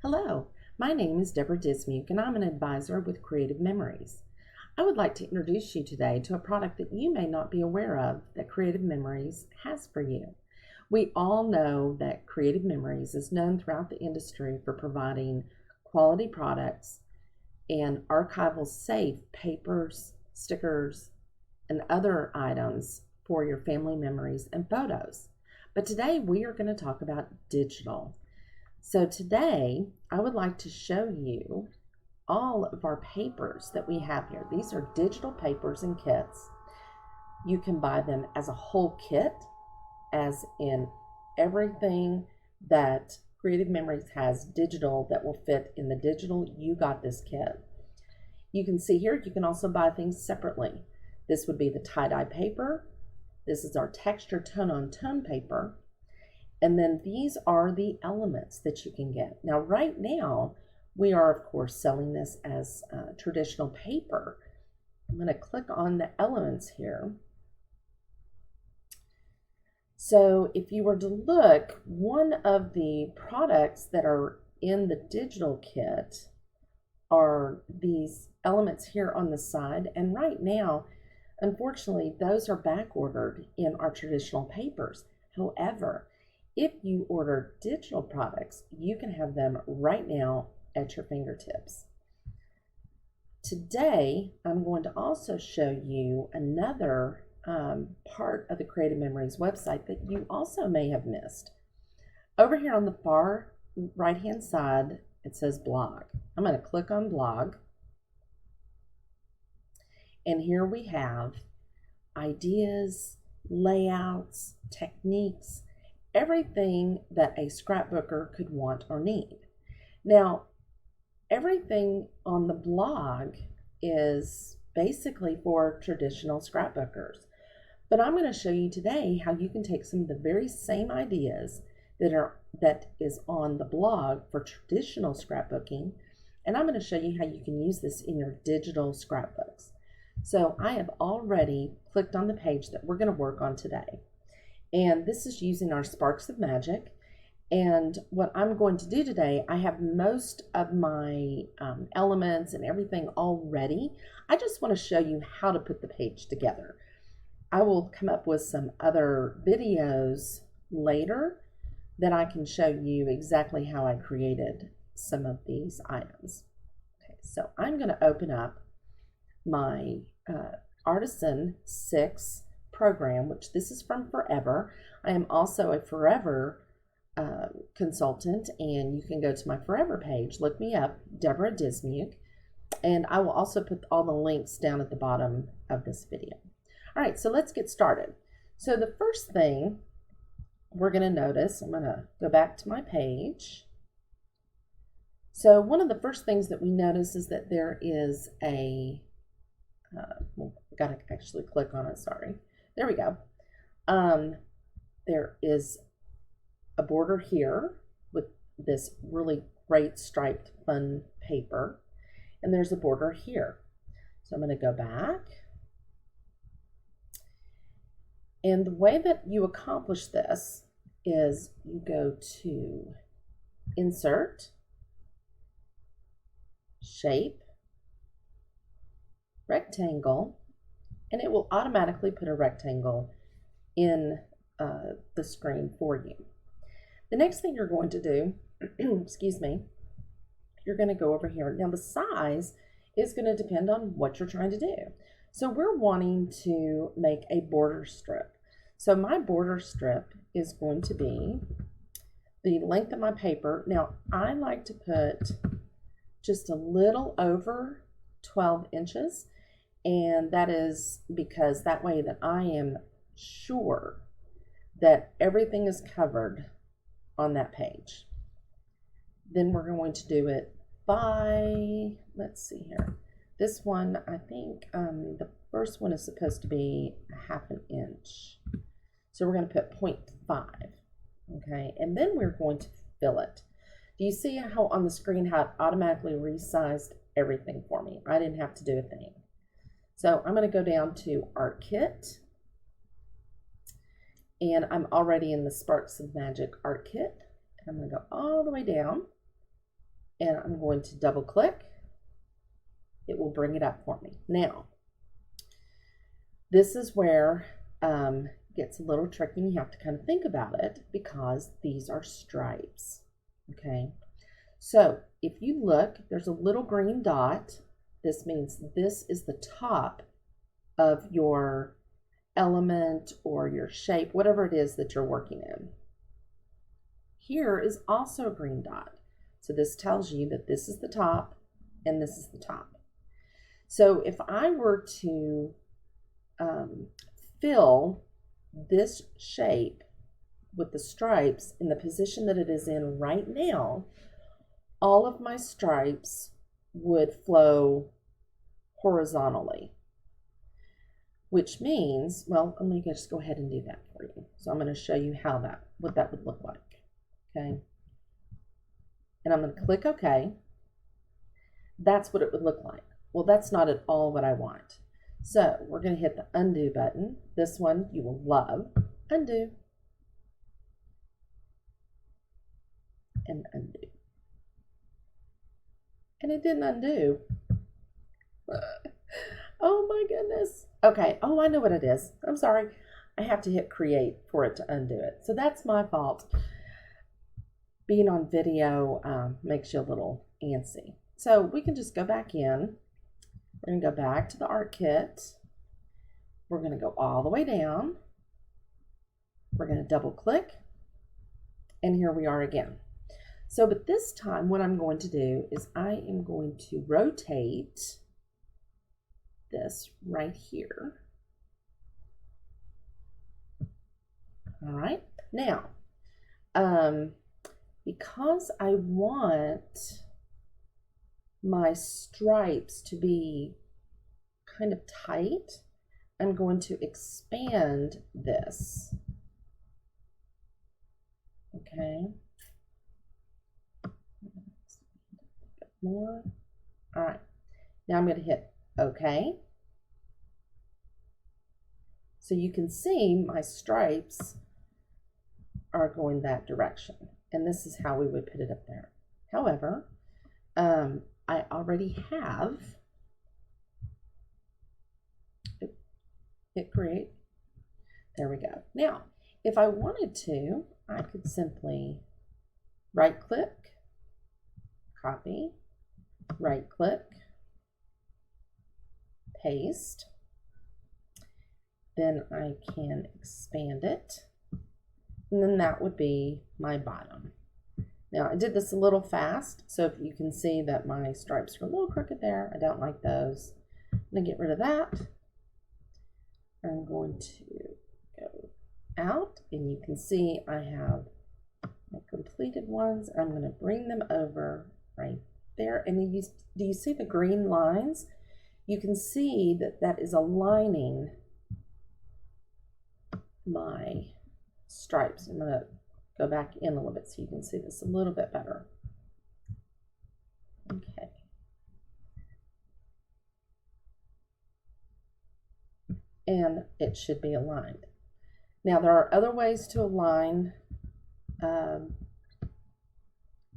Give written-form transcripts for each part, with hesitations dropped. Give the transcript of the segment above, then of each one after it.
Hello, my name is Deborah Dismuke and I'm an advisor with Creative Memories. I would like to introduce you today to a product that you may not be aware of that Creative Memories has for you. We all know that Creative Memories is known throughout the industry for providing quality products and archival safe papers, stickers, and other items for your family memories and photos. But today we are going to talk about digital. So today I would like to show you all of our papers that we have here. These are digital papers and kits. You can buy them as a whole kit, as in everything that Creative Memories has digital that will fit in the digital You Got This kit. You can see here you can also buy things separately. This would be the tie-dye paper. This is our texture tone-on-tone paper. And then these are the elements that you can get. Now, right now, we are, of course, selling this as traditional paper. I'm going to click on the elements here. So if you were to look, one of the products that are in the digital kit are these elements here on the side. And right now, unfortunately, those are back ordered in our traditional papers. However, if you order digital products, you can have them right now at your fingertips. Today, I'm going to also show you another part of the Creative Memories website that you also may have missed. Over here on the far right-hand side, it says blog. I'm going to click on blog. And here we have ideas, layouts, techniques, everything that a scrapbooker could want or need. Now, everything on the blog is basically for traditional scrapbookers. But I'm going to show you today how you can take some of the very same ideas that is on the blog for traditional scrapbooking, and I'm going to show you how you can use this in your digital scrapbooks. So I have already clicked on the page that we're going to work on today. And this is using our Sparks of Magic. And what I'm going to do today, I have most of my elements and everything all ready. I just want to show you how to put the page together. I will come up with some other videos later that I can show you exactly how I created some of these items. Okay, so I'm going to open up my Artisan 6 program, which this is from Forever. I am also a Forever consultant, and you can go to my Forever page, look me up, Deborah Dismuke, and I will also put all the links down at the bottom of this video. All right, so let's get started. So the first thing we're going to notice, I'm going to go back to my page. So one of the first things that we notice is that there is a well, I got to actually click on it, sorry. There we go. There is a border here with this really great striped fun paper, and there's a border here. So I'm going to go back. And the way that you accomplish this is you go to Insert, Shape, Rectangle, and it will automatically put a rectangle in the screen for you. The next thing you're going to do, excuse me, you're going to go over here. Now the size is going to depend on what you're trying to do. So we're wanting to make a border strip. So my border strip is going to be the length of my paper. Now I like to put just a little over 12 inches. And that is because that way that I am sure that everything is covered on that page. Then we're going to do it by, let's see here. This one, I think the first one is supposed to be a 1/2 inch. So we're going to put 0.5, okay? And then we're going to fill it. Do you see how on the screen how it automatically resized everything for me? I didn't have to do a thing. So I'm going to go down to Art Kit, and I'm already in the Sparks of Magic Art Kit. I'm going to go all the way down, and I'm going to double click. It will bring it up for me. Now, this is where it gets a little tricky, and you have to kind of think about it because these are stripes. Okay, so if you look, there's a little green dot. This means this is the top of your element or your shape, whatever it is that you're working in. Here is also a green dot. So this tells you that this is the top and this is the top. So if I were to fill this shape with the stripes in the position that it is in right now, all of my stripes would flow horizontally, which means, well, let me just go ahead and do that for you. So I'm going to show you how what that would look like. Okay, and I'm going to click OK. That's what it would look like. Well, that's not at all what I want. So we're going to hit the undo button. This one you will love. Undo and undo. And it didn't undo. Oh my goodness. Okay. Oh, I know what it is. I'm sorry. I have to hit create for it to undo it. So that's my fault. Being on video makes you a little antsy. So we can just go back in. We're going to go back to the art kit. We're going to go all the way down. We're going to double click. And here we are again. So, but this time what I'm going to do is I am going to rotate this right here. All right. Now, because I want my stripes to be kind of tight, I'm going to expand this. Okay. More. All right. Now I'm going to hit OK. So you can see my stripes are going that direction. And this is how we would put it up there. However, I already have hit create. There we go. Now, if I wanted to, I could simply right click, copy, right click, paste. Then I can expand it. And then that would be my bottom. Now I did this a little fast, so if you can see that my stripes are a little crooked there, I don't like those. I'm going to get rid of that. I'm going to go out, and you can see I have my completed ones. I'm going to bring them over right there. And do you see the green lines? You can see that that is aligning my stripes. I'm going to go back in a little bit so you can see this a little bit better. Okay. And it should be aligned. Now there are other ways to align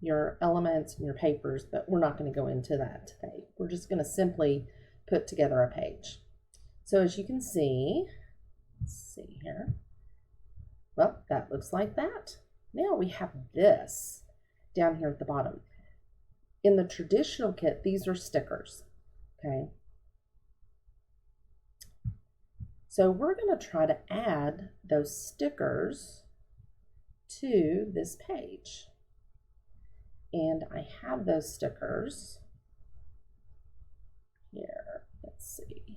your elements and your papers, but we're not going to go into that today. We're just going to simply put together a page. So as you can see, let's see here. Well, that looks like that. Now we have this down here at the bottom. In the traditional kit, these are stickers, okay? So we're going to try to add those stickers to this page. And I have those stickers here. Let's see.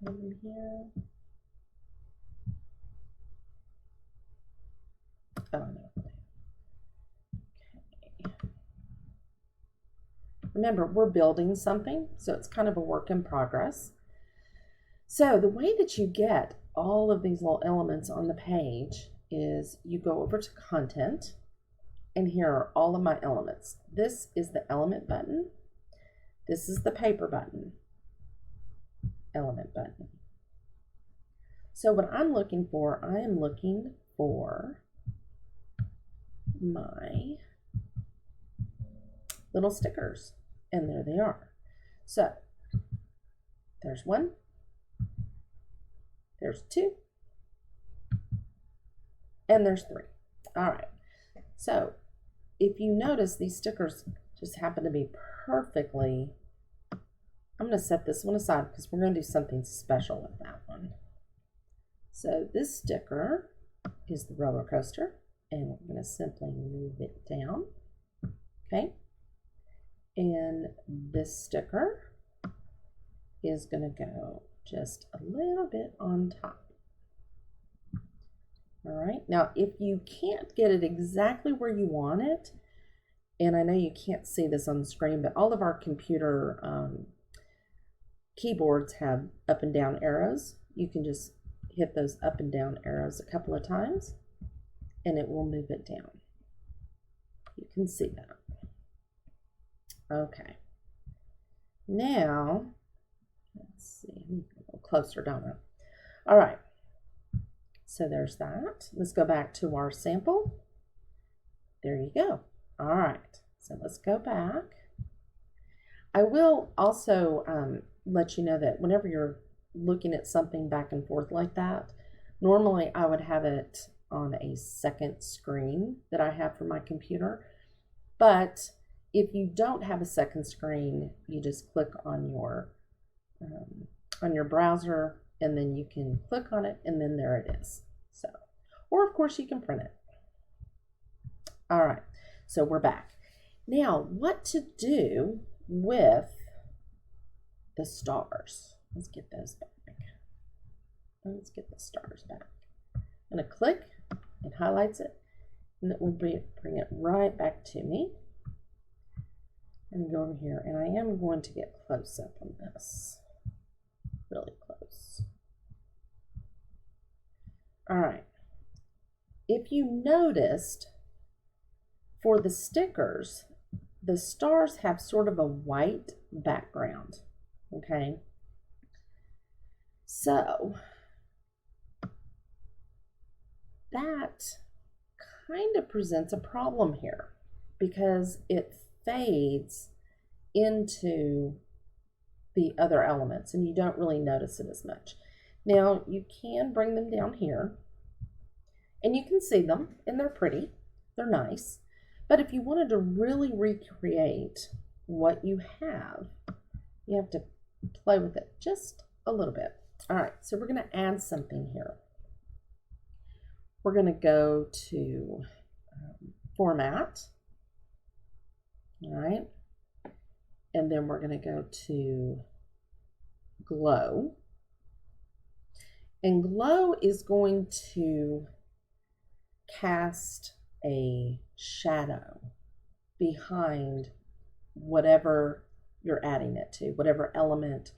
Over here. Oh, no. Okay. Remember, we're building something, so it's kind of a work in progress. So the way that you get all of these little elements on the page is you go over to content, and here are all of my elements. This is the element button. This is the paper button, element button. So what I'm looking for, I am looking for my little stickers, and there they are. So there's one, there's two, and there's three. All right, so if you notice, these stickers just happen to be perfectly, I'm going to set this one aside because we're going to do something special with that one. So this sticker is the roller coaster, and we're going to simply move it down. Okay, and this sticker is going to go just a little bit on top. All right, now if you can't get it exactly where you want it, and I know you can't see this on the screen, but all of our computer keyboards have up and down arrows. You can just hit those up and down arrows a couple of times, and it will move it down. You can see that. Okay, now let's see, I need a little closer, don't I? All right, so there's that. Let's go back to our sample. There you go. All right, so let's go back. I will also let you know that whenever you're looking at something back and forth like that, normally I would have it on a second screen that I have for my computer. But if you don't have a second screen, you just click on your browser, and then you can click on it, and then there it is. So, or of course you can print it. All right, so we're back. Now, what to do with the stars? Let's get those back. Let's get the stars back. I'm going to click, it highlights it, and it will bring it right back to me. I'm going to go over here, and I am going to get close up on this. Really close. All right. If you noticed, for the stickers, the stars have sort of a white background, okay? So that kind of presents a problem here because it fades into the other elements and you don't really notice it as much. Now you can bring them down here and you can see them and they're pretty, they're nice. But if you wanted to really recreate what you have to play with it just a little bit. All right, so we're going to add something here. We're going to go to Format. All right, and then we're going to go to Glow. And Glow is going to cast a shadow behind whatever you're adding it to, whatever element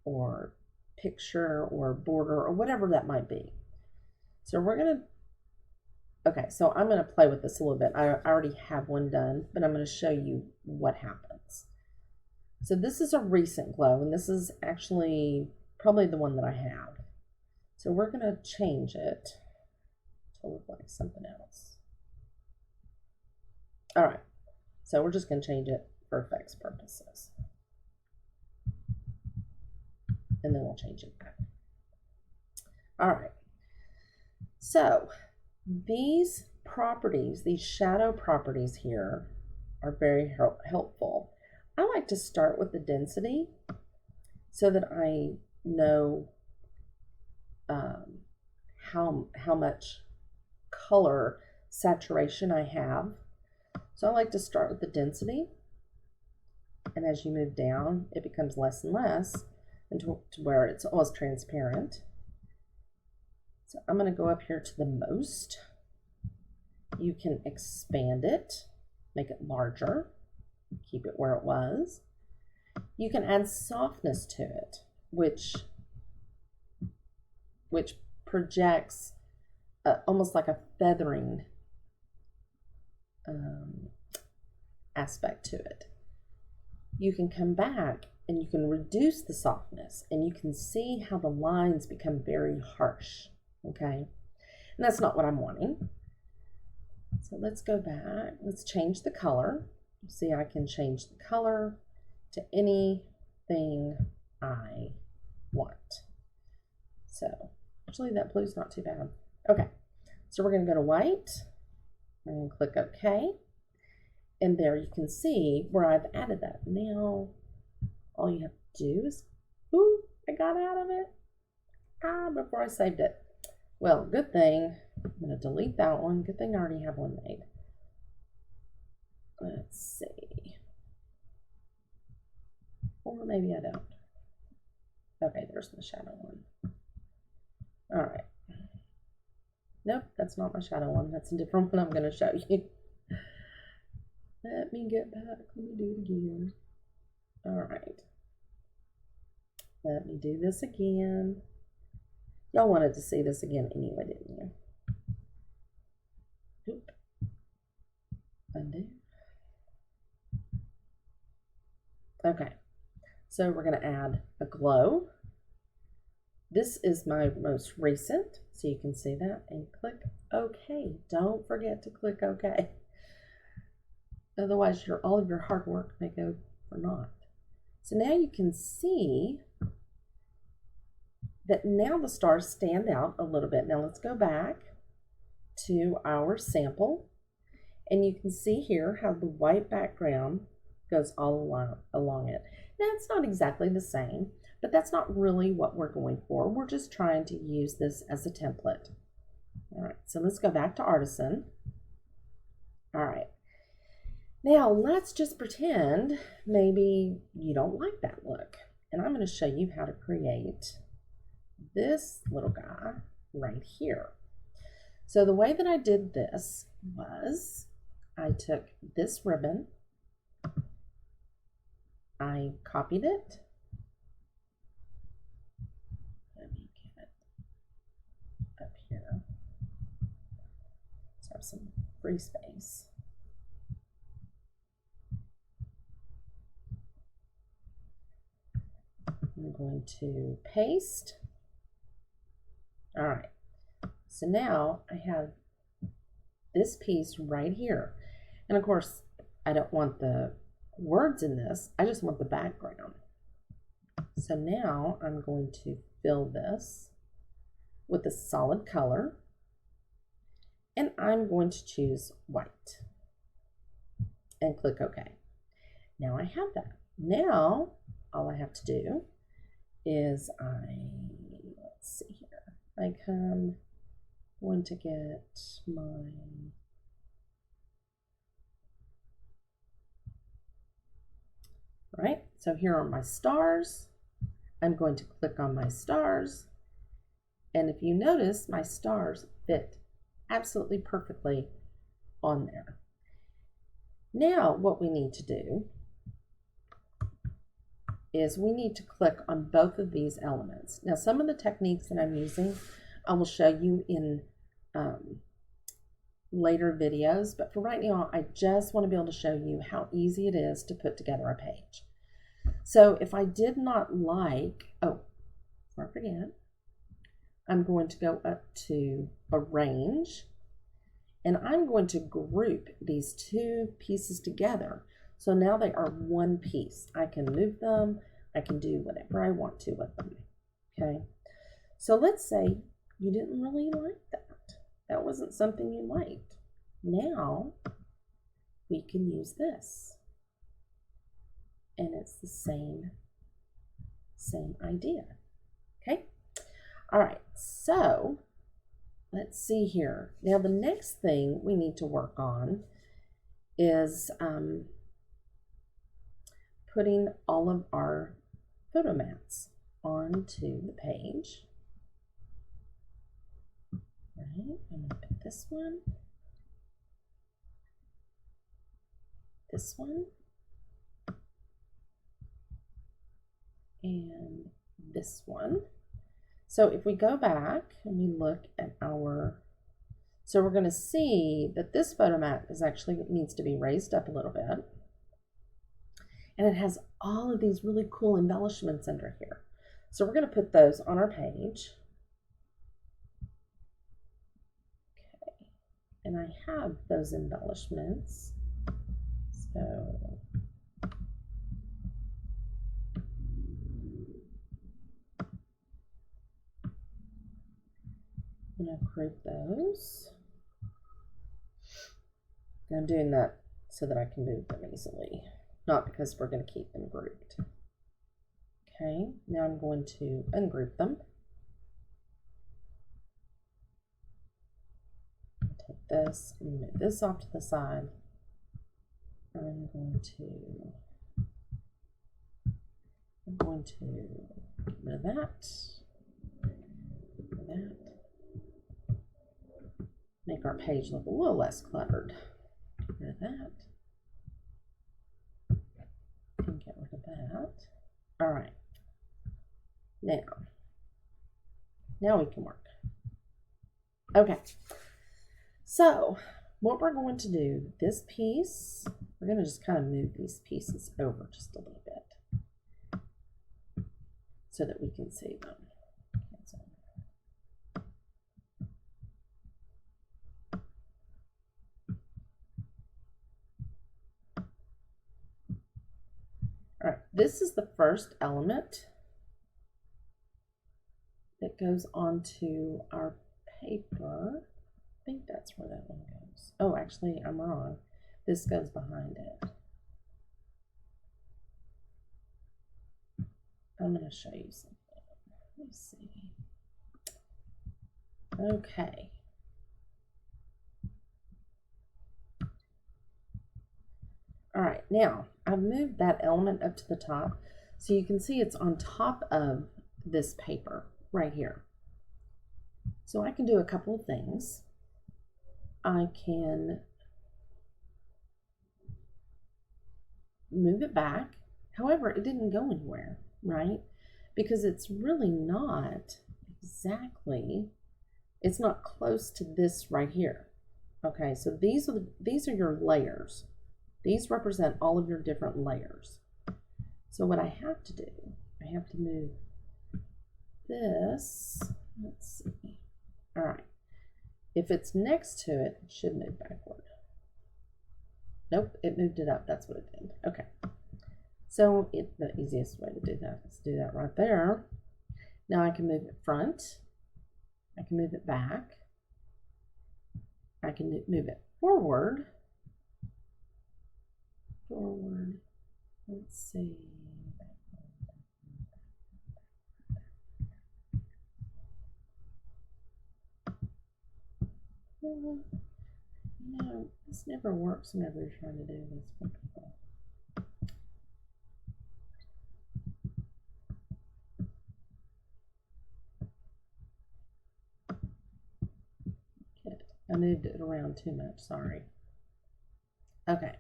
or picture or border or whatever that might be. So we're going to, okay, so I'm going to play with this a little bit. I already have one done, but I'm going to show you what happens. So this is a recent glow, and this is actually probably the one that I have. So we're going to change it to look like something else. All right, so we're just going to change it for effects purposes. And then we'll change it back. All right, so these properties, these shadow properties here are very helpful. I like to start with the density so that I know how much color saturation I have. So I like to start with the density, and as you move down, it becomes less and less until to where it's almost transparent. So I'm going to go up here to the most. You can expand it, make it larger, keep it where it was. You can add softness to it, which projects almost like a feathering aspect to it. You can come back and you can reduce the softness, and you can see how the lines become very harsh, okay? And that's not what I'm wanting. So let's go back, let's change the color. see, I can change the color to anything I want. So actually that blue's not too bad. Okay, so we're going to go to white and click OK. And there you can see where I've added that. Now all you have to do is, ooh, I got out of it before I saved it. Well, good thing. I'm going to delete that one. Good thing I already have one made. Let's see. Or maybe I don't. Okay, there's the shadow one. All right. Nope, that's not my shadow one. That's a different one I'm going to show you. Let me get back. Let me do it again. All right. Let me do this again. Y'all wanted to see this again anyway, didn't you? Oop. Undo. Okay. So we're going to add a glow. This is my most recent, so you can see that, and click OK. Don't forget to click OK. Otherwise, all of your hard work may go for naught. So now you can see that now the stars stand out a little bit. Now let's go back to our sample, and you can see here how the white background goes all along it. Now it's not exactly the same, but that's not really what we're going for. We're just trying to use this as a template. All right, so let's go back to Artisan. All right, now let's just pretend maybe you don't like that look. And I'm going to show you how to create this little guy right here. So the way that I did this was I took this ribbon, I copied it. Let me get it up here. Let's have some free space. I'm going to paste. All right, so now I have this piece right here. And of course, I don't want the words in this, I just want the background. So now I'm going to fill this with a solid color, and I'm going to choose white and click OK. Now I have that. Now all I have to do is let's see here. I'm going to get my right. So here are my stars. I'm going to click on my stars. And if you notice, my stars fit absolutely perfectly on there. Now what we need to do is we need to click on both of these elements. Now some of the techniques that I'm using I will show you in later videos, but for right now I just want to be able to show you how easy it is to put together a page. So if I did not like, before I forget, I'm going to go up to Arrange, and I'm going to group these two pieces together. So now they are one piece. I can move them. I can do whatever I want to with them. Okay. So let's say you didn't really like that. That wasn't something you liked. Now we can use this. And it's the same idea. Okay. All right. So let's see here. Now the next thing we need to work on is putting all of our photo mats onto the page. All right, I'm going to put this one, and this one. So if we go back and we look at so we're going to see that this photo mat needs to be raised up a little bit. And it has all of these really cool embellishments under here. So we're going to put those on our page. Okay. And I have those embellishments. So I'm going to group those. And I'm doing that so that I can move them easily, not because we're going to keep them grouped. Okay, now I'm going to ungroup them. Take this and move this off to the side. I'm going to get rid of that. Make our page look a little less cluttered. Get rid of that. And get rid of that. All right. Now we can work. Okay. So what we're going to do, this piece, we're going to just kind of move these pieces over just a little bit so that we can see them. All right, this is the first element that goes onto our paper. I think that's where that one goes. Oh, actually, I'm wrong. This goes behind it. I'm going to show you something. Let me see. Okay. All right, now I've moved that element up to the top so you can see it's on top of this paper right here. So I can do a couple of things. I can move it back. However, it didn't go anywhere, right? Because it's really not exactly, it's not close to this right here. Okay, so these are your layers. These represent all of your different layers. So what I have to do, I have to move this. Let's see. All right. If it's next to it, it should move backward. Nope, it moved it up. That's what it did. Okay. So the easiest way to do that is do that right there. Now I can move it front. I can move it back. I can move it forward. Let's see. You know, this never works whenever you're trying to do this for people. Okay, I moved it around too much, sorry. Okay.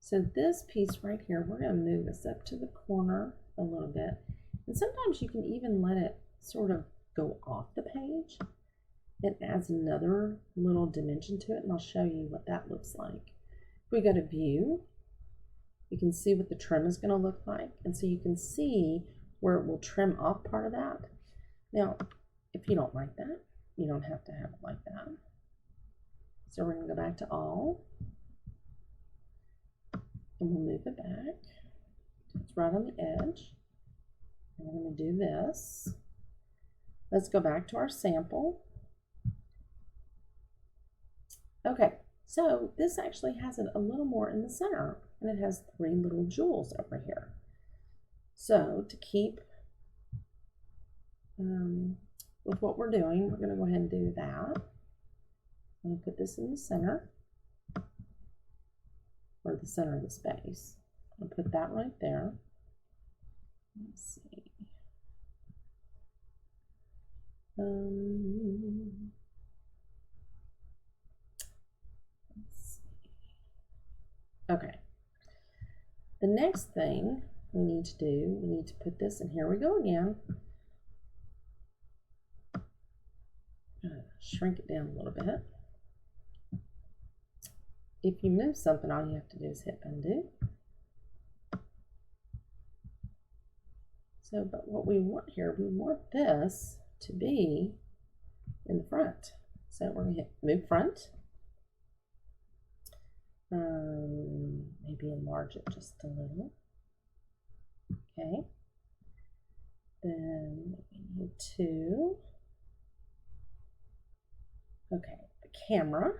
So this piece right here, we're going to move this up to the corner a little bit. And sometimes you can even let it sort of go off the page. It adds another little dimension to it, and I'll show you what that looks like. If we go to view, you can see what the trim is going to look like. And so you can see where it will trim off part of that. Now, if you don't like that, you don't have to have it like that. So we're going to go back to all. And we'll move it back. It's right on the edge. And we're going to do this. Let's go back to our sample. Okay, so this actually has it a little more in the center, and it has 3 little jewels over here. So to keep with what we're doing, we're going to go ahead and do that. I'm going to put this in the center. Or the center of the space. I'll put that right there. Let's see. Let's see. Okay. The next thing we need to do, we need to put this, and here we go again. Shrink it down a little bit. If you move something, all you have to do is hit undo. So, but what we want here, we want this to be in the front. So we're going to hit move front. Maybe enlarge it just a little. Okay. Then we need to Okay, the camera.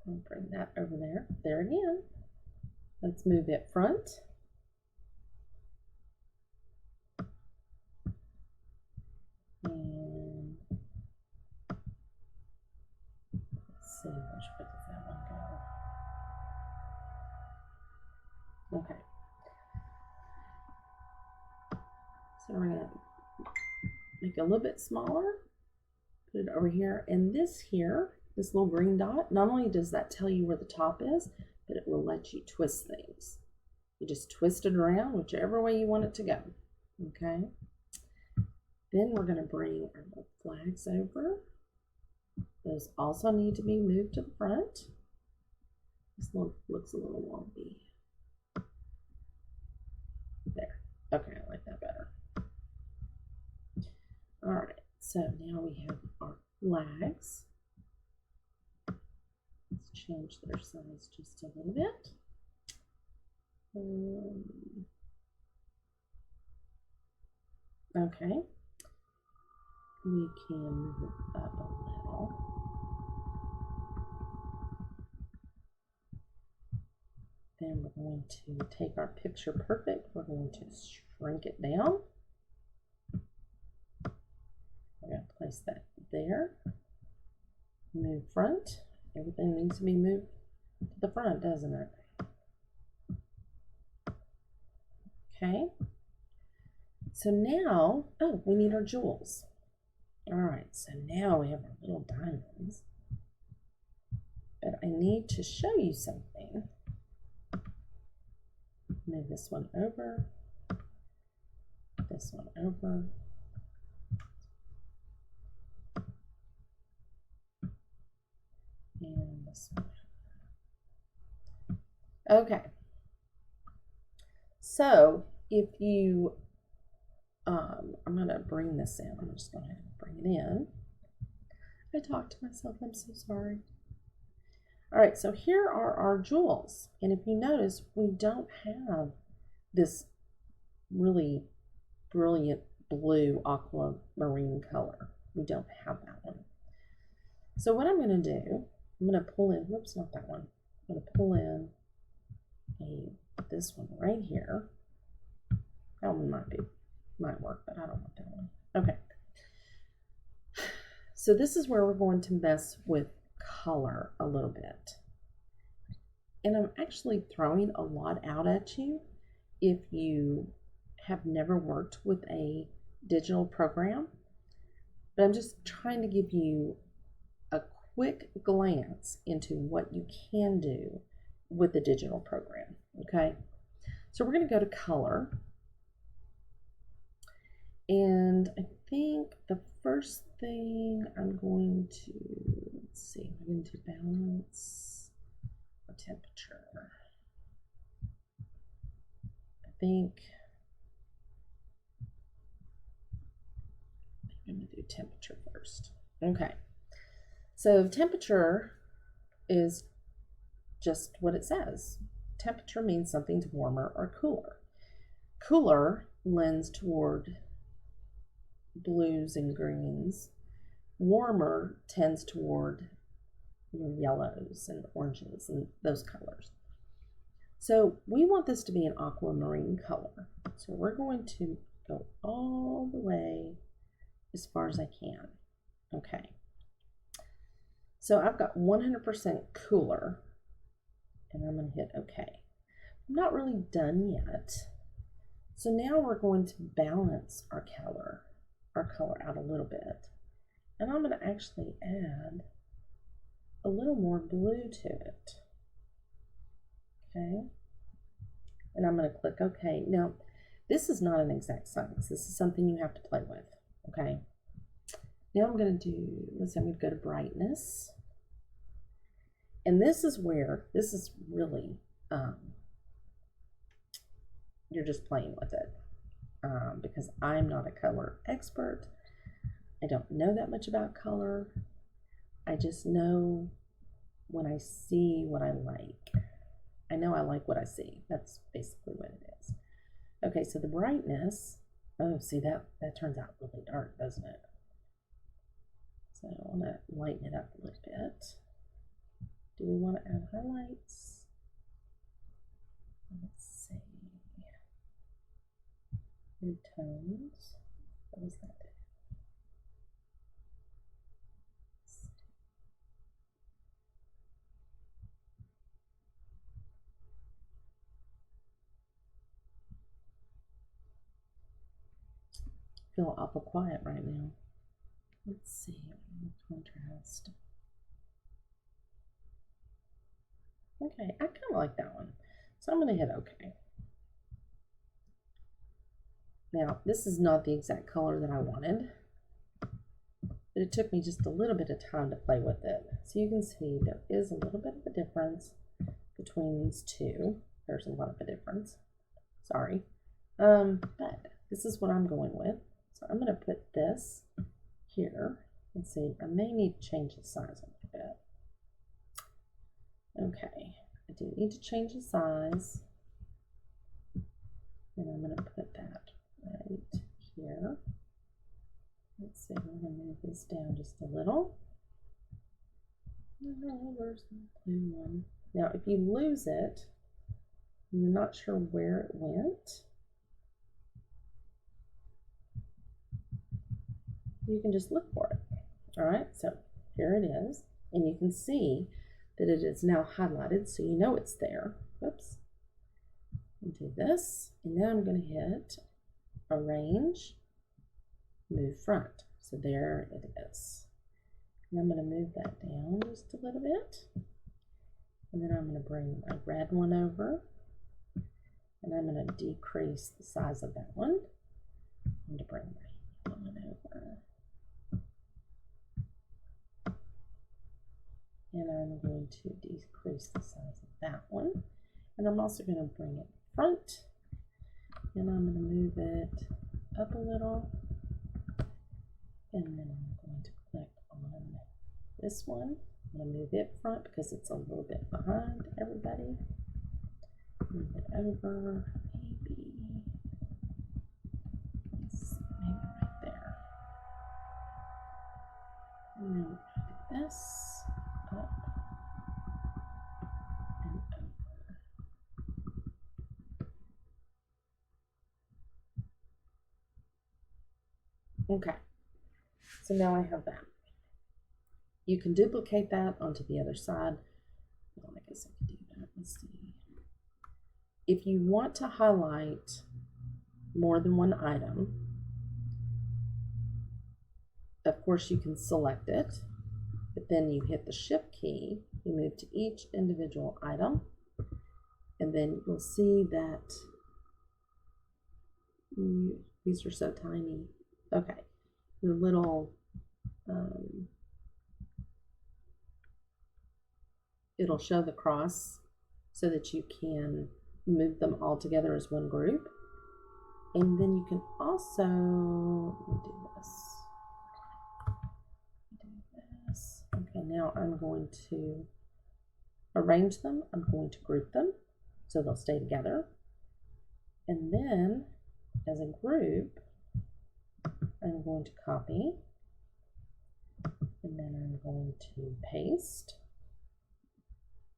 I'll bring that over there. There again. Let's move it front. And let's see, which way does that one go? Okay. So we're going to make it a little bit smaller. Put it over here. And this here, this little green dot, not only does that tell you where the top is, but it will let you twist things. You just twist it around whichever way you want it to go. Okay. Then we're going to bring our little flags over. Those also need to be moved to the front. This looks a little lumpy. There. Okay, I like that better. All right, so now we have our flags. Let's change their size just a little bit. Okay. We can move it up a little. Then we're going to take our picture perfect. We're going to shrink it down. We're going to place that there. Move front. Everything needs to be moved to the front, doesn't it? Okay. So now, oh, we need our jewels. All right, so now we have our little diamonds. But I need to show you something. Move this one over. This one over. And this one. Okay. So if you, I'm going to bring this in. I'm just going to bring it in. I talked to myself. I'm so sorry. All right, so here are our jewels. And if you notice, we don't have this really brilliant blue aquamarine color. We don't have that one. So what I'm going to do, I'm going to pull in, whoops, not that one. I'm going to pull in this one right here. That one might work, but I don't want that one. Okay. So this is where we're going to mess with color a little bit. And I'm actually throwing a lot out at you if you have never worked with a digital program. But I'm just trying to give you a quick glance into what you can do with the digital program. Okay. So we're going to go to color. And I think the first thing I'm going to, let's see, I'm going to balance or temperature. I think I'm going to do temperature first. Okay. So temperature is just what it says. Temperature means something's warmer or cooler. Cooler lends toward blues and greens. Warmer tends toward yellows and oranges and those colors. So we want this to be an aquamarine color. So we're going to go all the way as far as I can. Okay. So I've got 100% cooler and I'm going to hit OK. I'm not really done yet. So now we're going to balance our color out a little bit. And I'm going to actually add a little more blue to it. Okay. And I'm going to click OK. Now, this is not an exact science. This is something you have to play with. Okay. Now I'm going to do, let's see, I'm going to go to brightness. And this is where, this is really, you're just playing with it. Because I'm not a color expert. I don't know that much about color. I just know when I see what I like. I know I like what I see. That's basically what it is. Okay, so the brightness, Oh, see, that turns out really dark, doesn't it? So I want to lighten it up a little bit. Do we want to add highlights? Let's see. Midtones. What was that? I feel awful quiet right now. Let's see. Contrast. Okay, I kind of like that one. So I'm going to hit OK. Now, this is not the exact color that I wanted, but it took me just a little bit of time to play with it. So you can see there is a little bit of a difference between these two. There's a lot of a difference. Sorry. But this is what I'm going with. So I'm going to put this here. Let's see, I may need to change the size a little bit. Okay, I do need to change the size. And I'm going to put that right here. Let's see, we're going to move this down just a little. Oh, where's the blue one? Now, if you lose it, and you're not sure where it went, you can just look for it. All right, so here it is, and you can see that it is now highlighted, so you know it's there. Whoops. Do this, and now I'm going to hit Arrange, Move Front. So there it is. And I'm going to move that down just a little bit, and then I'm going to bring my red one over, and I'm going to decrease the size of that one. I'm going to bring my yellow one over. And I'm going to decrease the size of that one. And I'm also going to bring it front. And I'm going to move it up a little. And then I'm going to click on this one. I'm going to move it front because it's a little bit behind everybody. Move it over, maybe right there. And then do this. Up and over. Okay, so now I have that. You can duplicate that onto the other side. Well, I guess I could do that. Let's see. If you want to highlight more than one item, of course you can select it. But then you hit the Shift key, you move to each individual item, and then you'll see that these are so tiny. Okay, the little, it'll show the cross so that you can move them all together as one group. And then you can also, let me do this. Okay, now I'm going to arrange them. I'm going to group them so they'll stay together. And then as a group, I'm going to copy. And then I'm going to paste.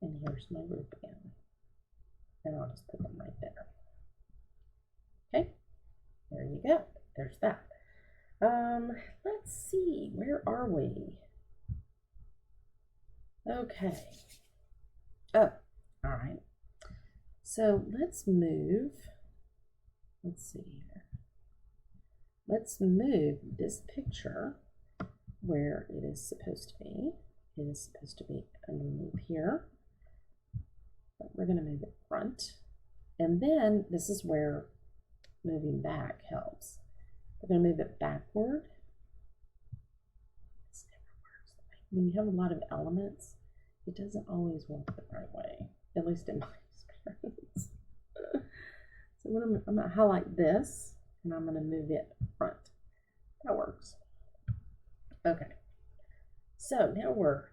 And here's my group again. And I'll just put them right there. Okay, there you go. There's that. Let's see, where are we? Okay. Oh, all right. So let's move. Let's see here. Let's move this picture where it is supposed to be. It is supposed to be underneath here. But we're going to move it front. And then this is where moving back helps. We're going to move it backward. This never works. When you have a lot of elements, it doesn't always work the right way, at least in my experience. So I'm going to highlight this, and I'm going to move it front. That works. Okay. So now we're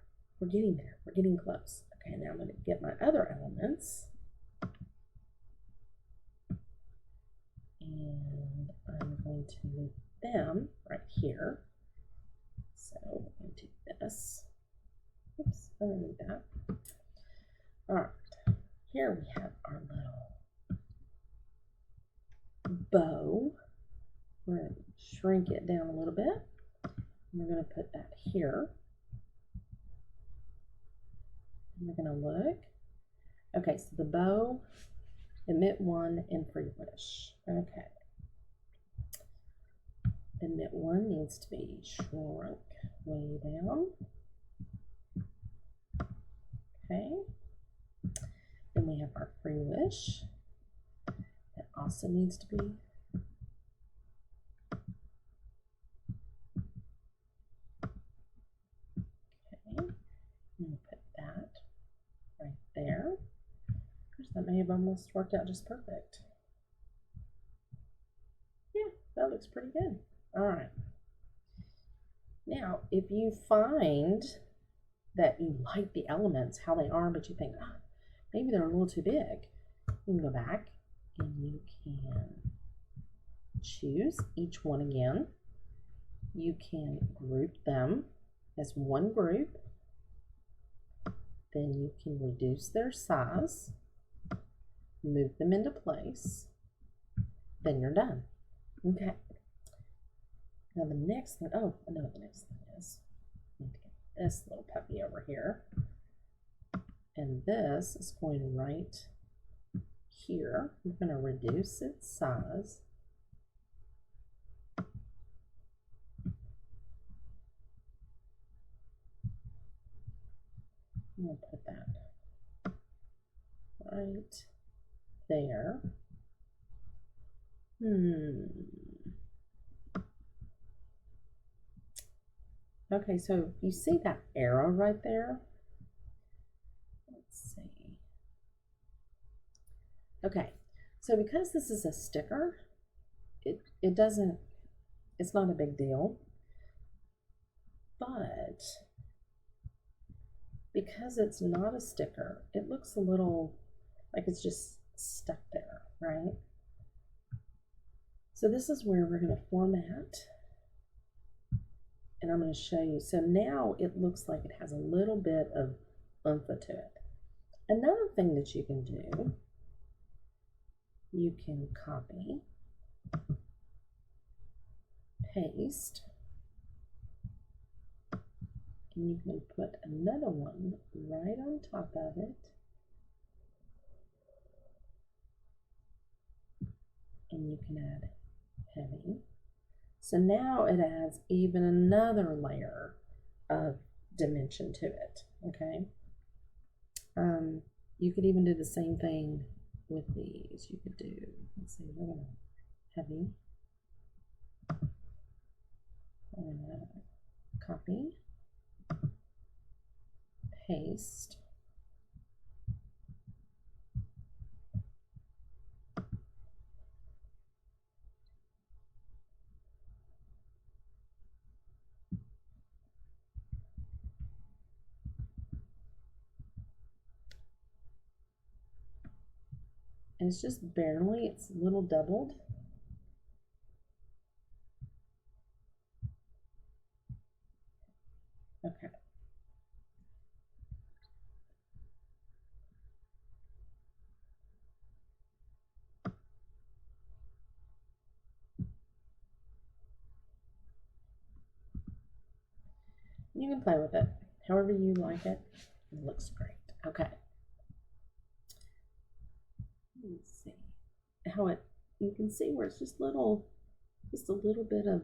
getting there. We're getting close. Okay, now I'm going to get my other elements. And I'm going going to move them right here. So we're going to do this. Oops, I don't need that. All right, here we have our little bow. We're going to shrink it down a little bit. We're going to put that here. And we're going to look. Okay, so the bow, emit one, and free wish. Okay. Emit one needs to be shrunk way down. Okay. Then we have our free wish. That also needs to be okay. I'm going to put that right there. Gosh, that may have almost worked out just perfect. Yeah, that looks pretty good. All right. Now, if you find that you like the elements, how they are, but you think, oh, maybe they're a little too big, you can go back and you can choose each one again. You can group them as one group. Then you can reduce their size, move them into place. Then you're done. Okay. Now the next thing, oh, I know what the next thing is. I need to get this little puppy over here. And this is going right here. I'm going to reduce its size. I'm going to put that right there. Okay, so you see that arrow right there? Let's see. Okay, so because this is a sticker, it's not a big deal. But because it's not a sticker, it looks a little like it's just stuck there, right? So this is where we're going to format, and I'm going to show you. So now it looks like it has a little bit of oomph to it. Another thing that you can do, you can copy, paste, and you can put another one right on top of it. And you can add heavy. So now it adds even another layer of dimension to it, okay? You could even do the same thing with these. You could do, let's see, we're gonna heavy. I'm gonna copy, paste, and it's just barely, it's a little doubled. Okay. You can play with it however you like it. It looks great. Okay. Let's see how it, you can see where it's just a little bit of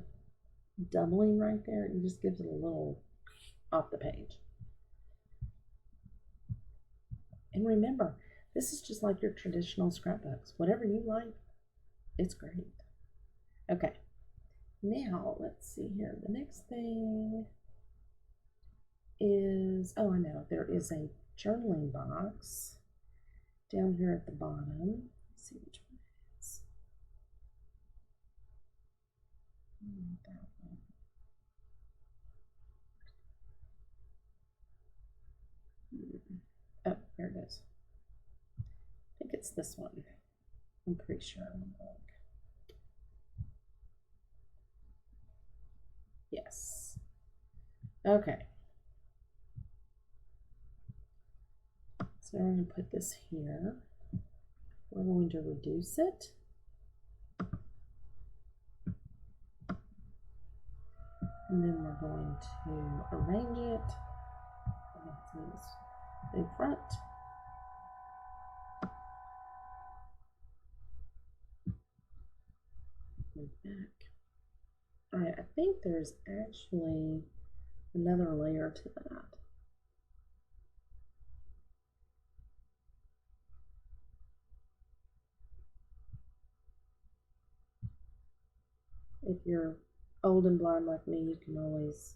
doubling right there. It just gives it a little off the page. And remember, this is just like your traditional scrapbooks. Whatever you like, it's great. Okay, now let's see here. The next thing is, oh, I know, there is a journaling box down here at the bottom. Let's see which one it is. That one. Oh, there it is. I think it's this one. I'm pretty sure. Yes. Okay. So we're going to put this here. We're going to reduce it. And then we're going to arrange it. In front. And back. Alright, I think there's actually another layer to that. If you're old and blind like me, you can always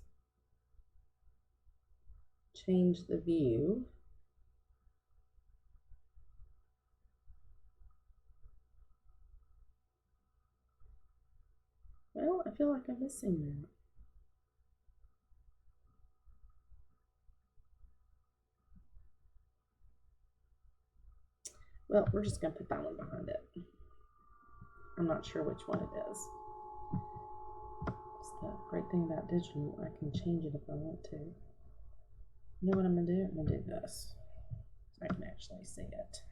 change the view. Well, I feel like I'm missing that. Well, we're just going to put that one behind it. I'm not sure which one it is. It's the great thing about digital, I can change it if I want to. You know what I'm going to do? I'm going to do this so I can actually see it.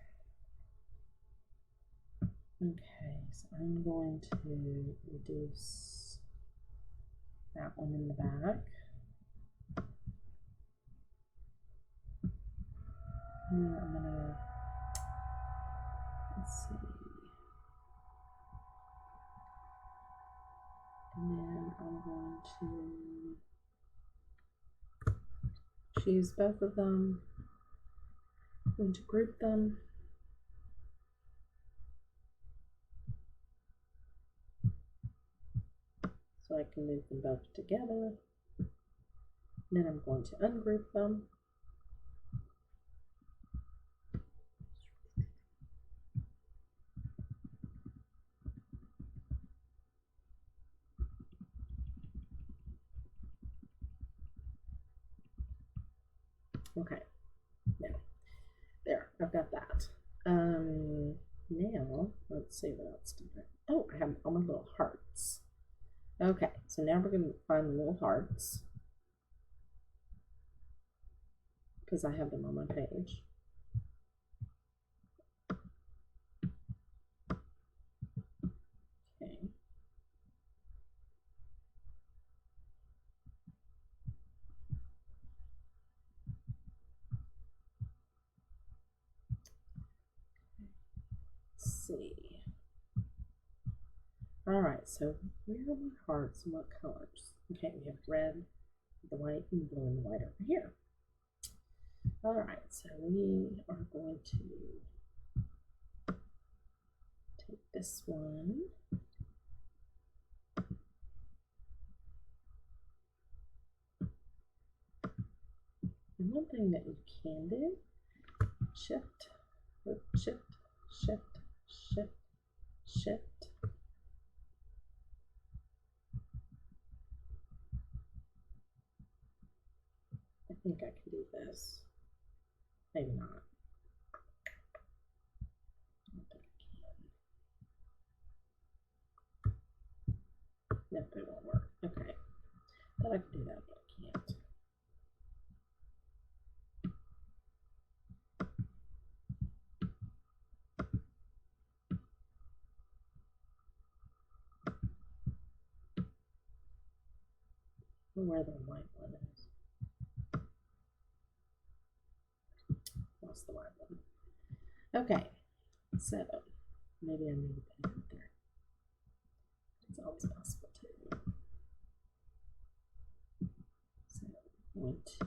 Okay, so I'm going to reduce that one in the back. And I'm going to, let's see. And then I'm going to choose both of them. I'm going to group them. So I can move them both together. Then I'm going to ungroup them. Okay, now, there, I've got that. Now, let's see what else to do. Oh, I have all my little hearts. Okay, so now we're going to find the little hearts because I have them on my page. Okay. Let's see. All right, so where are my hearts and what colors? Okay, we have red, the white, and blue, and the white over here. All right, so we are going to take this one. And one thing that you can do, shift, shift, shift, shift, shift. I think I can do this. Maybe not. I don't think I can. Nope, it won't work. Okay. Thought I could do that, but I can't. I don't know where the white one is. Lost the white one. Okay. So maybe I need to put it there. It's always possible too. So I'm going to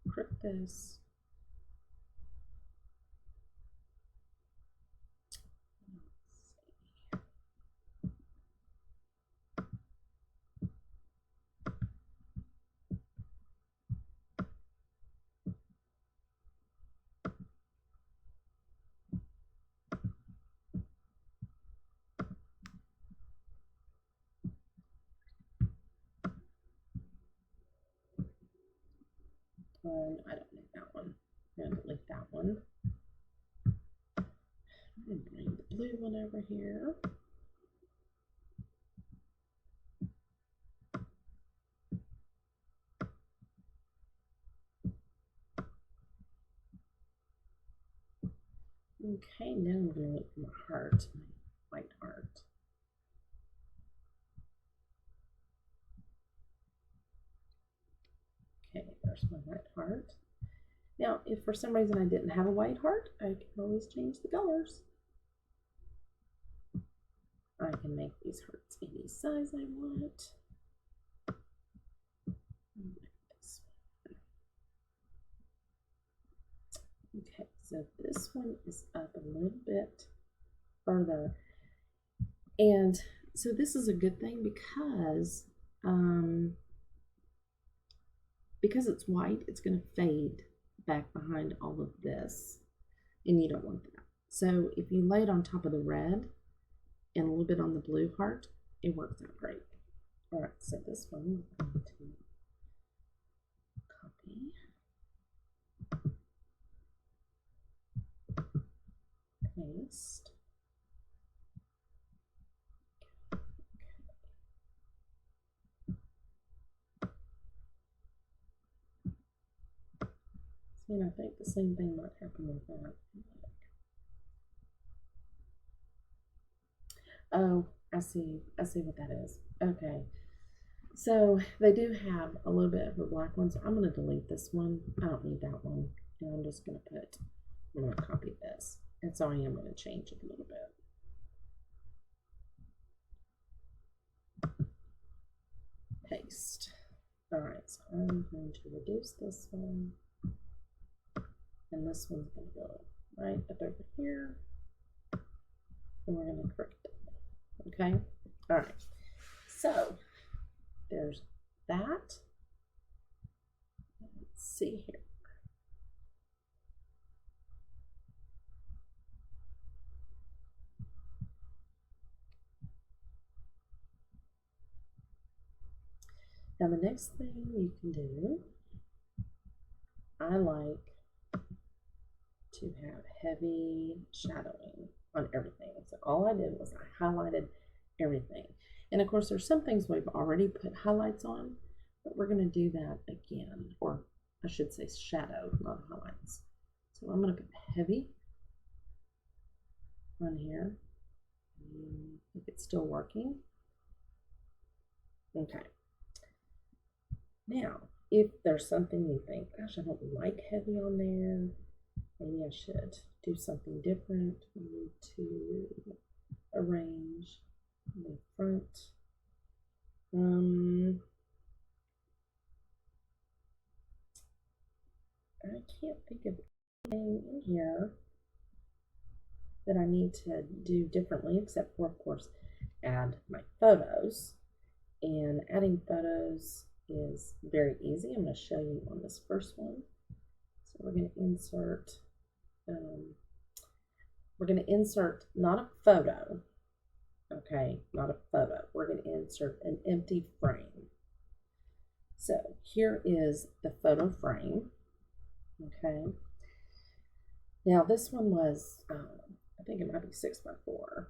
crypt this. I don't need that one. I'm going to delete that one. I'm going to bring the blue one over here. Okay, now I'm going to look for my heart, my white heart. Okay, there's my white heart. Now, if for some reason I didn't have a white heart, I can always change the colors. I can make these hearts any size I want. Okay, so this one is up a little bit further. And so this is a good thing because it's white, it's going to fade back behind all of this, and you don't want that. So if you lay it on top of the red and a little bit on the blue heart, it works out great. All right, so this one I'm going to copy, paste. See, and I think the same thing might happen with that. Oh, I see what that is. Okay. So they do have a little bit of a black one, so I'm going to delete this one. I don't need that one. And I'm just going to copy this. And so I am going to change it a little bit. Paste. All right, so I'm going to reduce this one. And this one's going to go right up over here. And we're going to correct it. Okay? All right. So there's that. Let's see here. Now the next thing you can do, I like to have heavy shadowing on everything. So all I did was I highlighted everything. And of course there's some things we've already put highlights on, but we're going to do that again, or I should say shadow, not highlights. So I'm going to put heavy on here. If it's still working. Okay. Now, if there's something you think, gosh, I don't like heavy on there, maybe I should do something different. We need to arrange the front. I can't think of anything in here that I need to do differently, except for, of course, add my photos. And adding photos is very easy. I'm going to show you on this first one. So we're going to insert not a photo, okay, not a photo. We're going to insert an empty frame. So here is the photo frame, okay. Now this one was, I think it might be 6x4.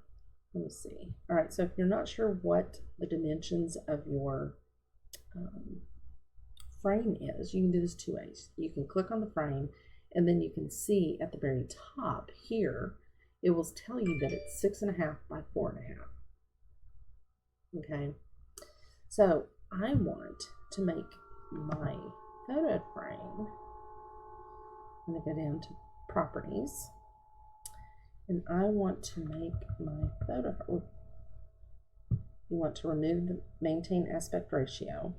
Let me see. All right, so if you're not sure what the dimensions of your frame is, you can do this two ways. You can click on the frame, and then you can see at the very top here, it will tell you that it's 6.5 by 4.5. Okay, so I want to make my photo frame. I'm going to go down to properties, and I want to make my photo. You want to remove the maintain aspect ratio.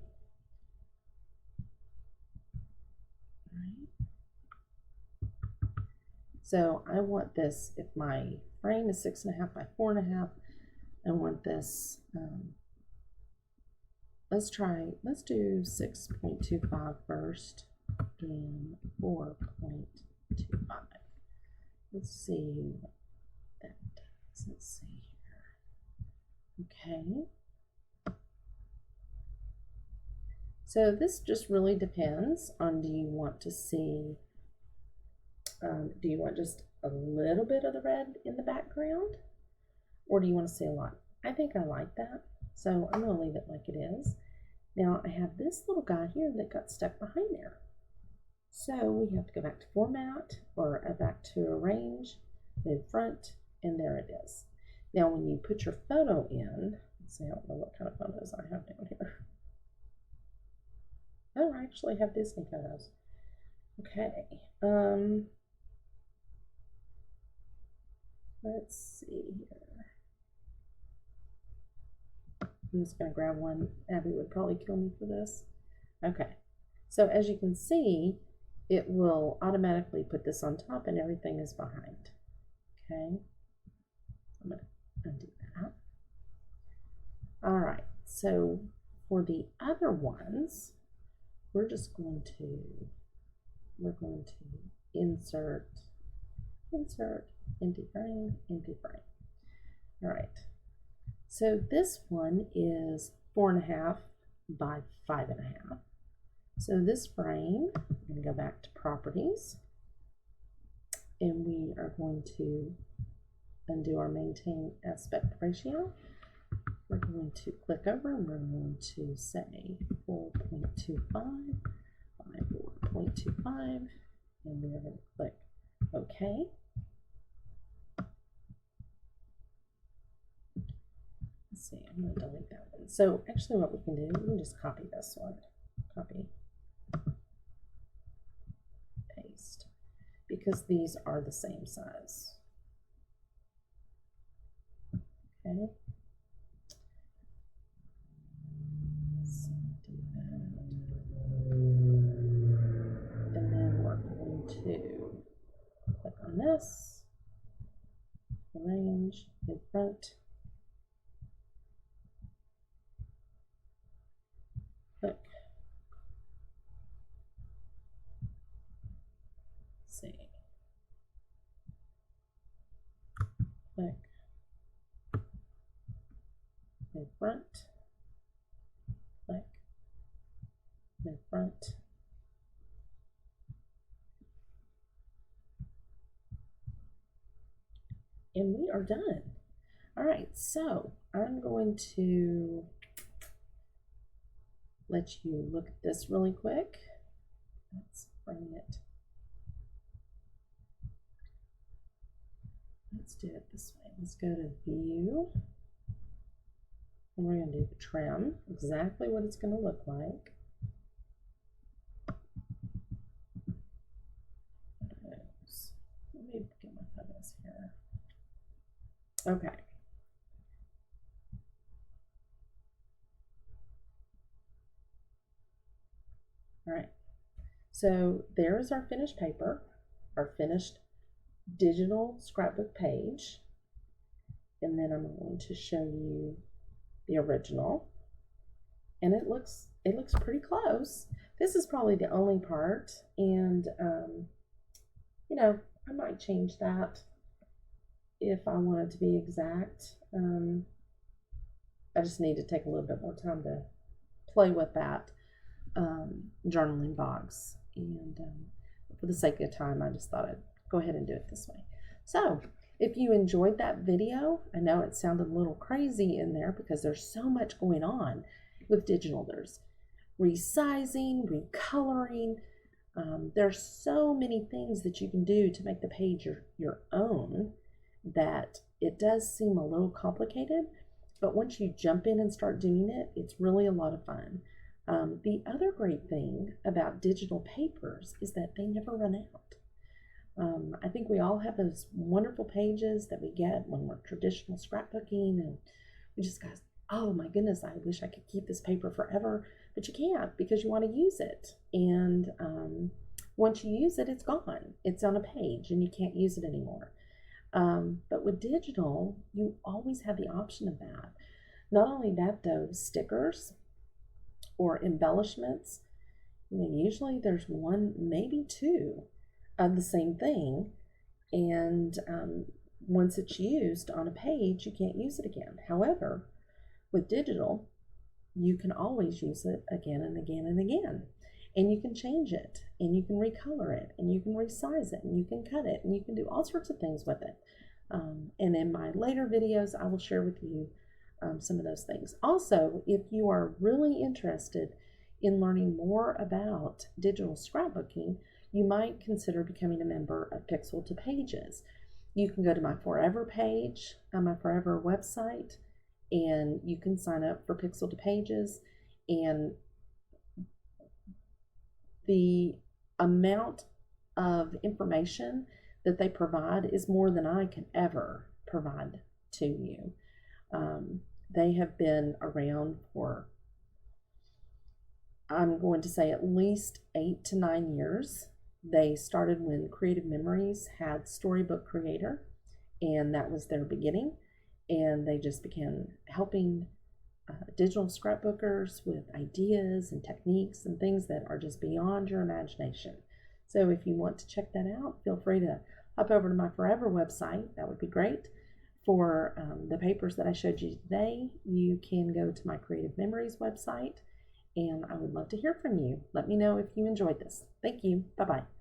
So I want this, if my frame is 6.5 by 4.5, I want this, let's do 6.25 first and 4.25. Let's see what that does. Let's see here. Okay. So this just really depends on, do you want to see, do you want just a little bit of the red in the background, or do you want to see a lot? I think I like that, so I'm going to leave it like it is. Now I have this little guy here that got stuck behind there. So we have to go back to format, or back to arrange, move front, and there it is. Now when you put your photo in, let's see, I don't know what kind of photos I have down here. Oh, I actually have Disney photos. Okay. Let's see here. I'm just going to grab one. Abby would probably kill me for this. Okay. So as you can see, it will automatically put this on top and everything is behind. Okay. I'm going to undo that. All right. So for the other ones, we're going to insert, empty frame, empty frame. All right. So this one is 4.5 by 5.5. So this frame, I'm going to go back to properties, and we are going to undo our maintain aspect ratio. We're going to click over and we're going to say 4.25 by 4.25, and we are going to click OK. Let's see, I'm going to delete that one. So actually what we can do, we can just copy this one. Copy, paste, because these are the same size. Okay. Let's do that. And then we're going to click on this, arrange, in front, click, see, click, move front, click, move front, and we are done. All right, so I'm going to let you look at this really quick. Let's bring it. Let's do it this way. Let's go to view. And we're going to do the trim, exactly what it's going to look like. Let me get my photos here. Okay. All right. So there's our finished paper, our finished digital scrapbook page. And then I'm going to show you the original. And it looks pretty close. This is probably the only part, and you know, I might change that if I wanted to be exact. I just need to take a little bit more time to play with that journaling box, and for the sake of time, I just thought I'd go ahead and do it this way. So if you enjoyed that video, I know it sounded a little crazy in there because there's so much going on with digital. There's resizing, recoloring. There's so many things that you can do to make the page your own that it does seem a little complicated, but once you jump in and start doing it, it's really a lot of fun. The other great thing about digital papers is that they never run out. I think we all have those wonderful pages that we get when we're traditional scrapbooking, and we just go, oh my goodness, I wish I could keep this paper forever, but you can't because you want to use it. And once you use it, it's gone. It's on a page and you can't use it anymore. But with digital, you always have the option of that. Not only that though, stickers or embellishments, you know, usually there's one, maybe two of the same thing, and once it's used on a page, you can't use it again. However, with digital, you can always use it again and again and again, and you can change it, and you can recolor it, and you can resize it, and you can cut it, and you can do all sorts of things with it. And in my later videos, I will share with you some of those things. Also, if you are really interested in learning more about digital scrapbooking, you might consider becoming a member of Pixel to Pages. You can go to my Forever page on my Forever website, and you can sign up for Pixel to Pages, and the amount of information that they provide is more than I can ever provide to you. They have been around for, I'm going to say, at least 8 to 9 years. They started when Creative Memories had Storybook Creator, and that was their beginning. And they just began helping digital scrapbookers with ideas and techniques and things that are just beyond your imagination. So if you want to check that out, feel free to hop over to my Forever website. That would be great. For the papers that I showed you today, you can go to my Creative Memories website, and I would love to hear from you. Let me know if you enjoyed this. Thank you. Bye-bye.